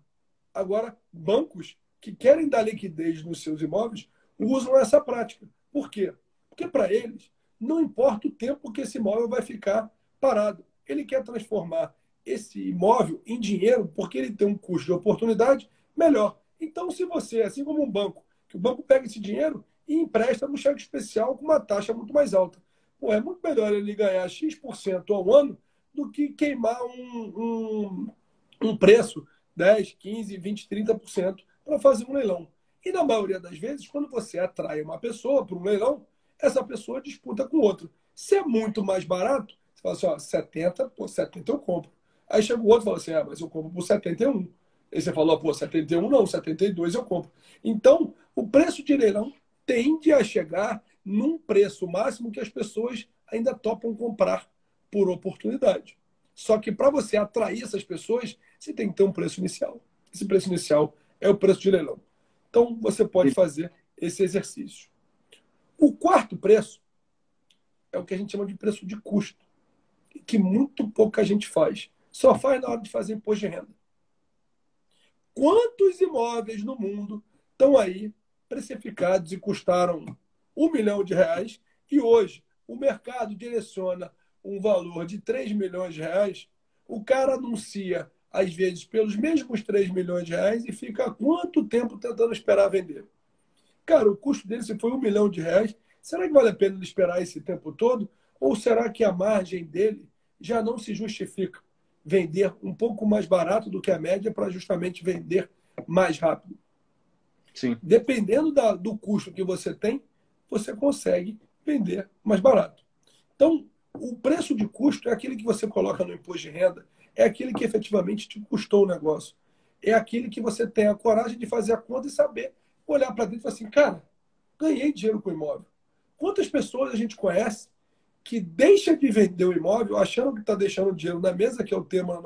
Agora, bancos que querem dar liquidez nos seus imóveis usam essa prática. Por quê? Porque para eles não importa o tempo que esse imóvel vai ficar parado. Ele quer transformar esse imóvel em dinheiro porque ele tem um custo de oportunidade melhor. Então, se você, assim como um banco, que o banco pega esse dinheiro e empresta no cheque especial com uma taxa muito mais alta. Pô, é muito melhor ele ganhar X% ao ano do que queimar um preço 10, 15, 20, 30% para fazer um leilão. E na maioria das vezes, quando você atrai uma pessoa para um leilão, essa pessoa disputa com outro. Se é muito mais barato, você fala assim, ó, 70, pô, 70 eu compro. Aí chega o outro e fala assim, mas eu compro por 71. Aí você falou, pô, 71 não, 72 eu compro. Então, o preço de leilão tende a chegar num preço máximo que as pessoas ainda topam comprar por oportunidade. Só que para você atrair essas pessoas, você tem que ter um preço inicial. Esse preço inicial é o preço de leilão. Então, você pode fazer esse exercício. O quarto preço é o que a gente chama de preço de custo, que muito pouca gente faz. Só faz na hora de fazer imposto de renda. Quantos imóveis no mundo estão aí precificados e custaram R$1 milhão e hoje o mercado direciona um valor de 3 milhões de reais, o cara anuncia, às vezes, pelos mesmos 3 milhões de reais e fica há quanto tempo tentando esperar vender? Cara, o custo dele, se foi R$1 milhão, será que vale a pena ele esperar esse tempo todo? Ou será que a margem dele já não se justifica? vender um pouco mais barato do que a média para justamente vender mais rápido. Sim. Dependendo do custo que você tem, você consegue vender mais barato. Então, o preço de custo é aquele que você coloca no imposto de renda, é aquele que efetivamente te custou o negócio. É aquele que você tem a coragem de fazer a conta e saber olhar para dentro e falar assim, cara, ganhei dinheiro com o imóvel. Quantas pessoas a gente conhece que deixa de vender o imóvel achando que está deixando dinheiro na mesa, que é o tema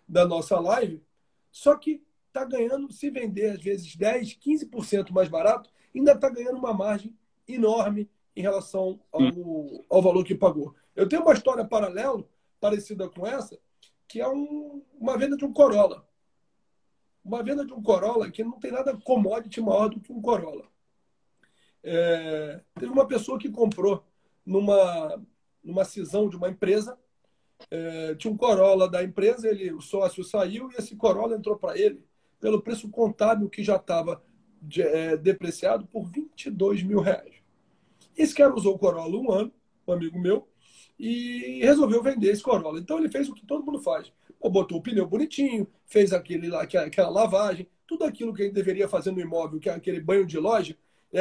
da nossa live, só que está ganhando, se vender às vezes 10, 15% mais barato, ainda está ganhando uma margem enorme em relação ao valor que pagou. Eu tenho uma história paralela, parecida com essa, que é uma venda de um Corolla. Uma venda de um Corolla que não tem nada commodity maior do que um Corolla. Teve uma pessoa que comprou numa cisão de uma empresa, tinha um Corolla da empresa, o sócio saiu e esse Corolla entrou para ele pelo preço contábil que já estava depreciado por R$ 22 mil. Esse cara usou o Corolla um ano, um amigo meu, e resolveu vender esse Corolla. Então ele fez o que todo mundo faz. Botou o pneu bonitinho, fez aquela lavagem, tudo aquilo que ele deveria fazer no imóvel, que é aquele banho de loja,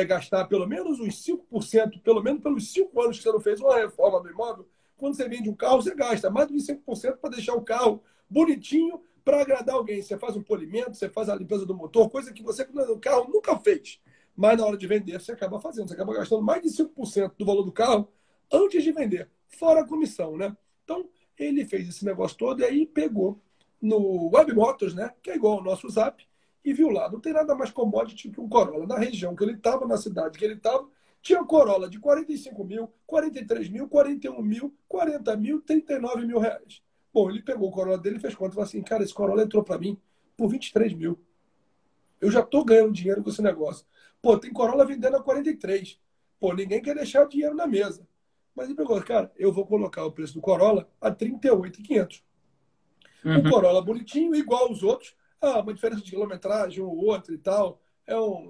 gastar pelo menos uns 5%, pelo menos pelos 5 anos que você não fez uma reforma do imóvel. Quando você vende um carro, você gasta mais de 5% para deixar o carro bonitinho para agradar alguém. Você faz um polimento, você faz a limpeza do motor, coisa que você no carro nunca fez. Mas na hora de vender, você acaba fazendo. Você acaba gastando mais de 5% do valor do carro antes de vender, fora a comissão, né? Então, ele fez esse negócio todo e aí pegou no Webmotors, né? Que é igual ao nosso Zap, e viu lá. Não tem nada mais commodity que um Corolla. Na região que ele estava, na cidade que ele estava, tinha Corolla de 45 mil, 43 mil, 41 mil, 40 mil, 39 mil reais. Bom, ele pegou o Corolla dele e fez conta e falou assim, cara, esse Corolla entrou para mim por 23 mil. Eu já estou ganhando dinheiro com esse negócio. Pô, tem Corolla vendendo a 43. Pô, ninguém quer deixar dinheiro na mesa. Mas ele pegou, cara, eu vou colocar o preço do Corolla a 38.500. Um Corolla bonitinho, igual aos outros. Uma diferença de quilometragem, um ou outro e tal.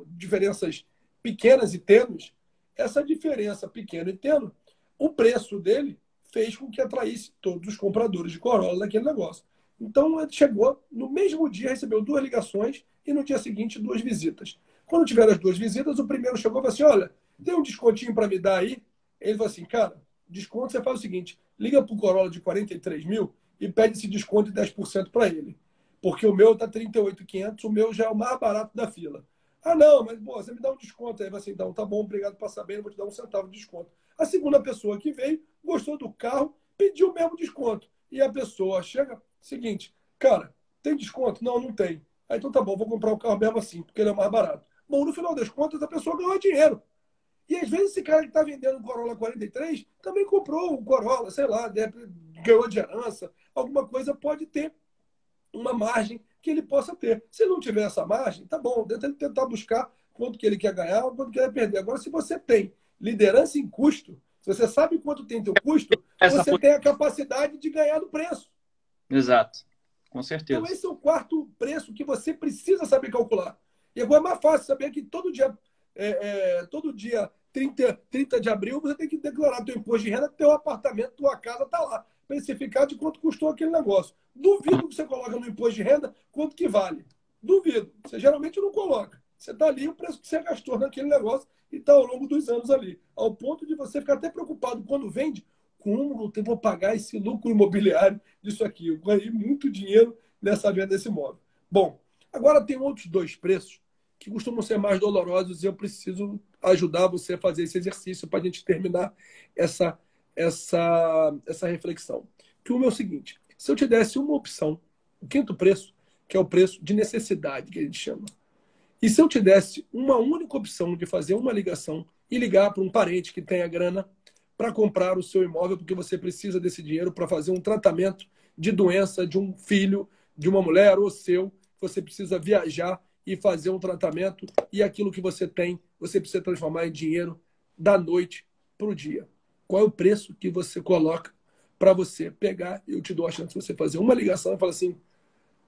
Diferenças pequenas e tênues. Essa diferença pequena e tênue, o preço dele fez com que atraísse todos os compradores de Corolla naquele negócio. Então, ele chegou, no mesmo dia, recebeu 2 ligações e no dia seguinte 2 visitas. Quando tiveram as 2 visitas, o primeiro chegou e falou assim, olha, tem um descontinho para me dar aí? Ele falou assim, cara, desconto, você faz o seguinte, liga para o Corolla de 43 mil e pede esse desconto de 10% para ele. Porque o meu está 38.500, o meu já é o mais barato da fila. Não, mas pô, você me dá um desconto aí. Vai assim, então, tá bom, obrigado por saber, vou te dar 1 centavo de desconto. A segunda pessoa que veio, gostou do carro, pediu o mesmo desconto. E a pessoa chega, seguinte, cara, tem desconto? Não, não tem. Então tá bom, vou comprar o carro mesmo assim, porque ele é mais barato. Bom, no final das contas, a pessoa ganhou dinheiro. E às vezes esse cara que está vendendo o Corolla 43 também comprou o Corolla, sei lá, ganhou de herança, alguma coisa pode ter uma margem que ele possa ter. Se não tiver essa margem, tá bom, tenta tentar buscar quanto que ele quer ganhar ou quanto que ele quer perder. Agora, se você tem liderança em custo, se você sabe quanto tem teu custo, você tem a capacidade de ganhar do preço. Exato, com certeza. Então, esse é o quarto preço que você precisa saber calcular. E agora é mais fácil saber que todo dia 30 de abril, você tem que declarar teu imposto de renda, que teu apartamento, tua casa está lá, especificado de quanto custou aquele negócio. Duvido que você coloca no imposto de renda quanto que vale. Duvido. Você geralmente não coloca. Você está ali o preço que você gastou naquele negócio e está ao longo dos anos ali. Ao ponto de você ficar até preocupado quando vende, como eu vou pagar esse lucro imobiliário disso aqui? Eu ganhei muito dinheiro nessa venda desse imóvel. Bom, agora tem outros 2 preços que costumam ser mais dolorosos e eu preciso ajudar você a fazer esse exercício para a gente terminar essa reflexão. Que o meu é o seguinte, se eu te desse uma opção, o 5º preço, que é o preço de necessidade, que a gente chama, e se eu te desse uma única opção de fazer uma ligação e ligar para um parente que tenha grana para comprar o seu imóvel, porque você precisa desse dinheiro para fazer um tratamento de doença de um filho, de uma mulher ou seu, você precisa viajar e fazer um tratamento e aquilo que você tem, você precisa transformar em dinheiro da noite para o dia. Qual é o preço que você coloca para você pegar? Eu te dou a chance de você fazer uma ligação e falar assim,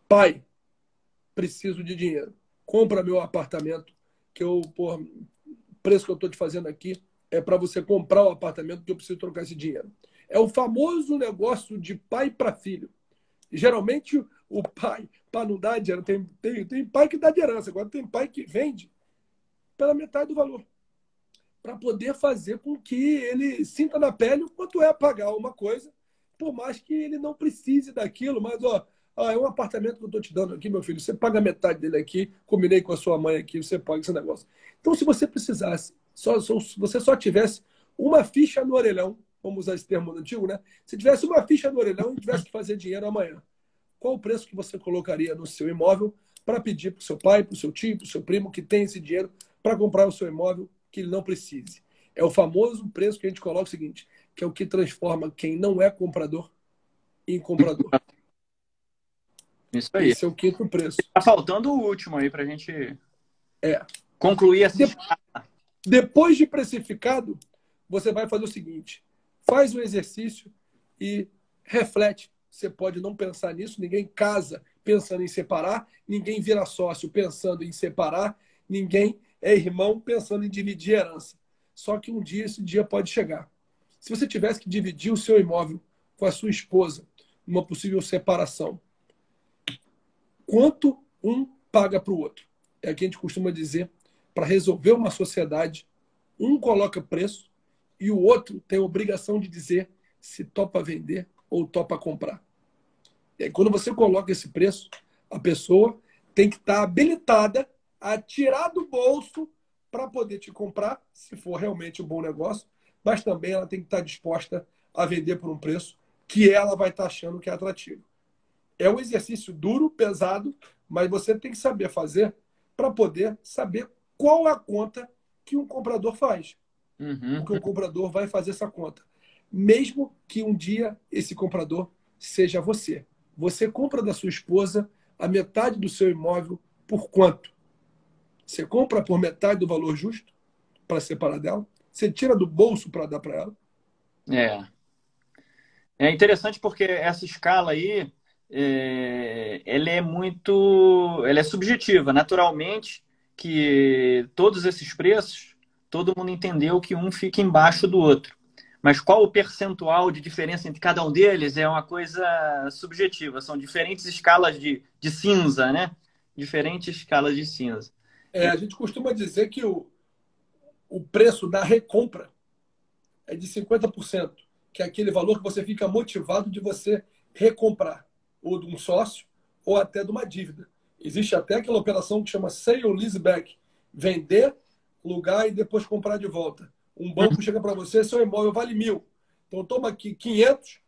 pai, preciso de dinheiro. Compra meu apartamento, que o preço que eu estou te fazendo aqui é para você comprar o apartamento que eu preciso trocar esse dinheiro. É o famoso negócio de pai para filho. Geralmente, o pai, para não dar dinheiro, tem pai que dá de herança, agora tem pai que vende pela metade do valor, para poder fazer com que ele sinta na pele o quanto é pagar uma coisa, por mais que ele não precise daquilo, mas, é um apartamento que eu estou te dando aqui, meu filho, você paga metade dele aqui, combinei com a sua mãe aqui, você paga esse negócio. Então, se você precisasse, se você só tivesse uma ficha no orelhão, vamos usar esse termo antigo, né? Se tivesse uma ficha no orelhão e tivesse que fazer dinheiro amanhã, qual o preço que você colocaria no seu imóvel para pedir para o seu pai, para o seu tio, para o seu primo que tem esse dinheiro para comprar o seu imóvel que ele não precise? É o famoso preço que a gente coloca o seguinte, que é o que transforma quem não é comprador em comprador. Isso aí. Esse é o quinto preço. Tá faltando o último aí para a gente concluir essa Depois de precificado, você vai fazer o seguinte, faz um exercício e reflete. Você pode não pensar nisso, ninguém casa pensando em separar, ninguém vira sócio pensando em separar, ninguém é irmão pensando em dividir herança. Só que um dia esse dia pode chegar. Se você tivesse que dividir o seu imóvel com a sua esposa, numa possível separação, quanto um paga para o outro? É o que a gente costuma dizer, para resolver uma sociedade, um coloca preço e o outro tem a obrigação de dizer se topa vender ou topa comprar. E aí, quando você coloca esse preço, a pessoa tem que estar habilitada a tirar do bolso para poder te comprar, se for realmente um bom negócio, mas também ela tem que estar disposta a vender por um preço que ela vai estar achando que é atrativo. É um exercício duro, pesado, mas você tem que saber fazer para poder saber qual é a conta que um comprador faz. Porque o comprador vai fazer essa conta. Mesmo que um dia esse comprador seja você. Você compra da sua esposa a metade do seu imóvel por quanto? Você compra por metade do valor justo para separar dela? Você tira do bolso para dar para ela? É interessante porque essa escala aí, ela é muito, ela é subjetiva. Naturalmente, que todos esses preços, todo mundo entendeu que um fica embaixo do outro. Mas qual o percentual de diferença entre cada um deles é uma coisa subjetiva. São diferentes escalas de cinza, né? Diferentes escalas de cinza. A gente costuma dizer que o preço da recompra é de 50%, que é aquele valor que você fica motivado de você recomprar, ou de um sócio, ou até de uma dívida. Existe até aquela operação que chama sale leaseback, vender, alugar e depois comprar de volta. Um banco chega para você, seu imóvel vale 1.000. Então toma aqui 500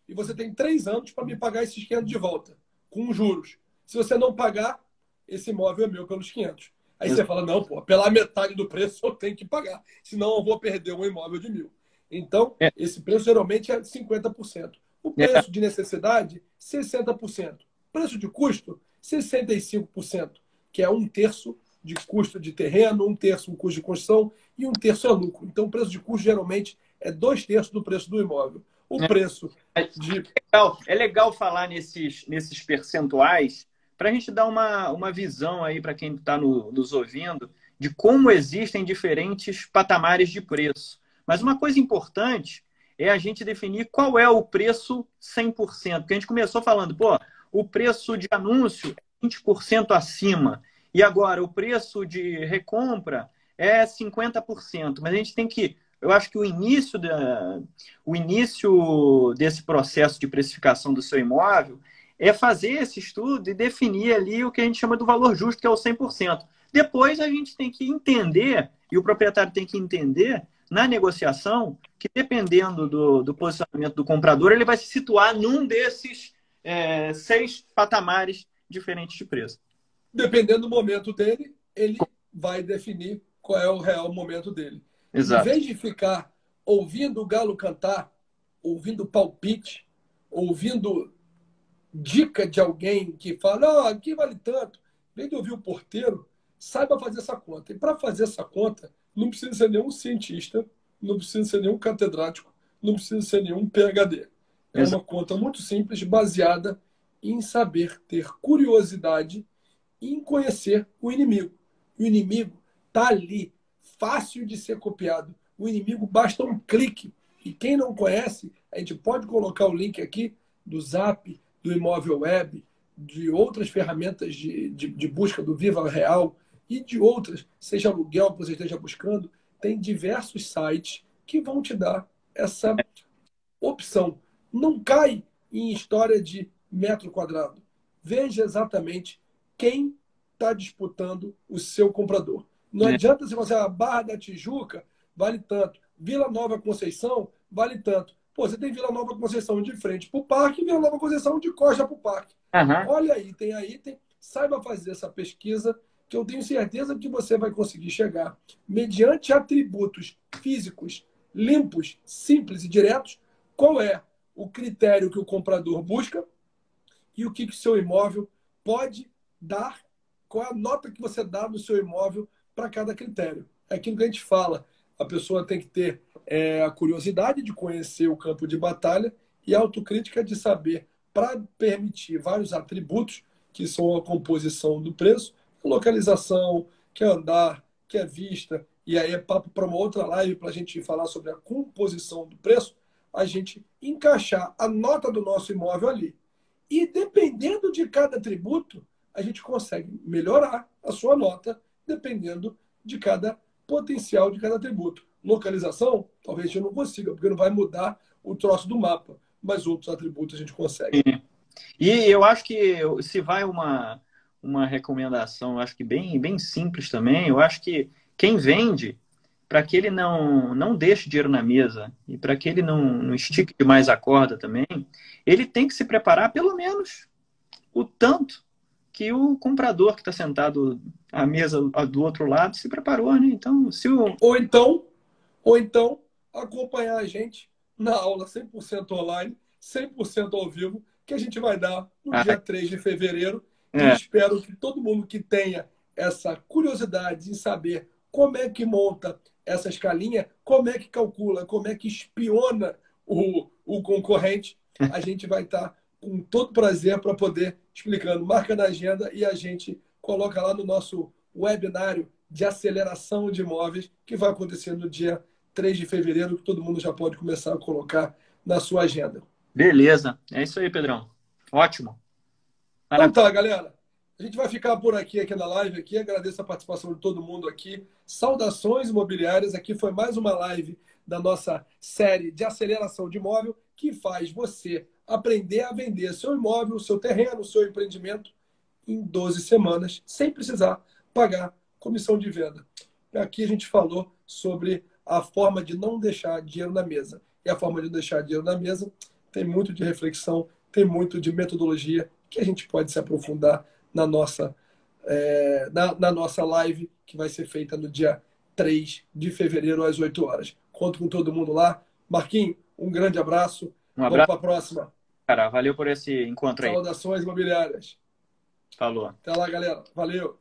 e você tem 3 anos para me pagar esses 500 de volta, com juros. Se você não pagar, esse imóvel é meu pelos 500. Aí você fala, não, pô, pela metade do preço eu tenho que pagar, senão eu vou perder um imóvel de 1.000. Então, esse preço geralmente é 50%. O preço de necessidade, 60%. Preço de custo, 65%, que é 1/3 de custo de terreno, 1/3 um custo de construção e 1/3 é lucro. Então, o preço de custo geralmente é 2/3 do preço do imóvel. O preço de... É legal falar nesses percentuais para a gente dar uma visão aí para quem está nos ouvindo de como existem diferentes patamares de preço. Mas uma coisa importante é a gente definir qual é o preço 100%. Porque a gente começou falando, o preço de anúncio é 20% acima. E agora o preço de recompra é 50%. Mas a gente tem que... Eu acho que o início desse processo de precificação do seu imóvel é fazer esse estudo e definir ali o que a gente chama do valor justo, que é o 100%. Depois a gente tem que entender, e o proprietário tem que entender, na negociação, que dependendo do posicionamento do comprador, ele vai se situar num desses 6 patamares diferentes de preço. Dependendo do momento dele, ele vai definir qual é o real momento dele. Exato. Em vez de ficar ouvindo o galo cantar, ouvindo palpite, ouvindo dica de alguém que fala, aqui vale tanto, em vez de ouvir o porteiro, saiba fazer essa conta. E para fazer essa conta, não precisa ser nenhum cientista, não precisa ser nenhum catedrático, não precisa ser nenhum PhD. É uma conta muito simples, baseada em saber ter curiosidade e em conhecer o inimigo. O inimigo está ali, fácil de ser copiado. O inimigo basta um clique. E quem não conhece, a gente pode colocar o link aqui do Zap, do imóvel web, de outras ferramentas de busca do Viva Real e de outras, seja aluguel que você esteja buscando, tem diversos sites que vão te dar essa opção. Não cai em história de metro quadrado. Veja exatamente quem está disputando o seu comprador. Não adianta se você a Barra da Tijuca, vale tanto. Vila Nova Conceição, vale tanto. Pô, você tem Vila Nova Conceição de frente para o parque e Vila Nova Conceição de costa para o parque. Olha aí, tem. Saiba fazer essa pesquisa, que eu tenho certeza que você vai conseguir chegar, mediante atributos físicos limpos, simples e diretos, qual é o critério que o comprador busca e o que o seu imóvel pode dar, qual é a nota que você dá no seu imóvel para cada critério. É aquilo que a gente fala. A pessoa tem que ter a curiosidade de conhecer o campo de batalha e a autocrítica de saber, para permitir vários atributos que são a composição do preço, localização, que é andar, que é vista, e aí é papo para uma outra live para a gente falar sobre a composição do preço, a gente encaixar a nota do nosso imóvel ali. E dependendo de cada atributo, a gente consegue melhorar a sua nota, dependendo de cada potencial de cada atributo. Localização, talvez a gente não consiga, porque não vai mudar o troço do mapa, mas outros atributos a gente consegue. E eu acho que se vai uma recomendação, eu acho que bem simples também, eu acho que quem vende, para que ele não deixe dinheiro na mesa e para que ele não estique demais a corda também, ele tem que se preparar pelo menos o tanto que o comprador que está sentado à mesa do outro lado se preparou, né? Então, ou então acompanhar a gente na aula 100% online, 100% ao vivo, que a gente vai dar no dia 3 de fevereiro. E espero que todo mundo que tenha essa curiosidade em saber como é que monta essa escalinha, como é que calcula, como é que espiona o concorrente, a gente vai estar com todo prazer para poder explicando. Marca na agenda e a gente coloca lá no nosso webinário de aceleração de imóveis, que vai acontecer no dia 3 de fevereiro, que todo mundo já pode começar a colocar na sua agenda. Beleza. É isso aí, Pedrão. Ótimo. Então tá, galera. A gente vai ficar por aqui na live. Agradeço a participação de todo mundo aqui. Saudações imobiliárias. Aqui foi mais uma live da nossa série de aceleração de imóvel, que faz você aprender a vender seu imóvel, seu terreno, seu empreendimento em 12 semanas, sem precisar pagar comissão de venda. Aqui a gente falou sobre a forma de não deixar dinheiro na mesa. E a forma de não deixar dinheiro na mesa tem muito de reflexão, tem muito de metodologia que a gente pode se aprofundar na nossa live, que vai ser feita no dia 3 de fevereiro, às 8 horas. Conto com todo mundo lá. Marquinhos, um grande abraço. Vamos para a próxima. Cara, valeu por esse encontro aí. Saudações imobiliárias. Falou. Até lá, galera. Valeu.